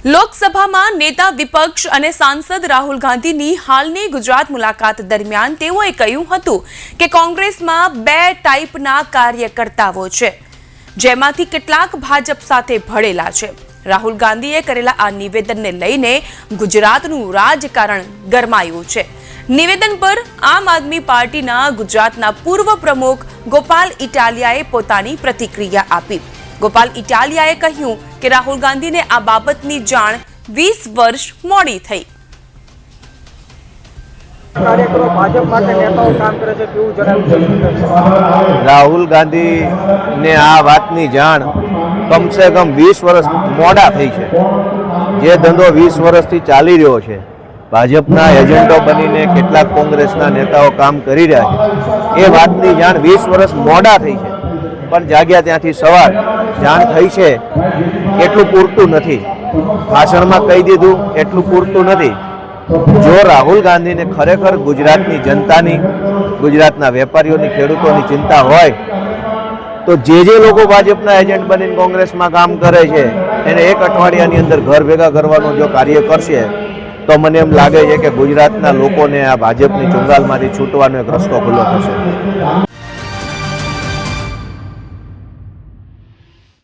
લોકસભામાં નેતા વિપક્ષ અને સાંસદ રાહુલ ગાંધીની હાલની ગુજરાત મુલાકાત દરમિયાન તેઓએ કહ્યું હતું કે કોંગ્રેસમાં બે ટાઈપના કાર્યકર્તાઓ છે, જેમાંથી કેટલાક ભાજપ સાથે ભળેલા છે। રાહુલ ગાંધીએ કરેલા આ નિવેદનને લઈને ગુજરાતનું રાજકારણ ગરમાયું છે। નિવેદન પર આમ આદમી પાર્ટીના ગુજરાતના પૂર્વ પ્રમુખ ગોપાલ ઇટાલિયાએ પોતાની પ્રતિક્રિયા આપી। ગોપાલ ઇટાલિયાએ કહ્યું કે રાહુલ ગાંધીને આ બાબતની જાણ 20 વર્ષ મોડી થઈ। રાહુલ ગાંધીને આ વાતની જાણ કમસે કમ 20 વર્ષ મોડા થઈ છે। જે ધંધો 20 વર્ષથી ચાલી રહ્યો છે, ભાજપના એજન્ટો બનીને કેટલાક કોંગ્રેસના નેતાઓ કામ કરી રહ્યા છે, એ વાતની જાણ 20 વર્ષ મોડા થઈ છે। પણ જાગ્યા ત્યાંથી સવાર જાણ થઈ છે એટલું પૂરતું નથી। ભાષણમાં કહી દીધું એટલું પૂરતું નથી। જો રાહુલ ગાંધીને ખરેખર ગુજરાતની જનતાની, ગુજરાતના વેપારીઓની, ખેડૂતોની ચિંતા હોય તો જે લોકો ભાજપના એજન્ટ બનીને કોંગ્રેસમાં કામ કરે છે એને એક અઠવાડિયાની અંદર ઘર ભેગા કરવાનું જો કાર્ય કરશે તો મને એમ લાગે છે કે ગુજરાતના લોકોને આ ભાજપની ચુંગાલમાંથી છૂટવાનો એક રસ્તો ખુલ્લો થશે।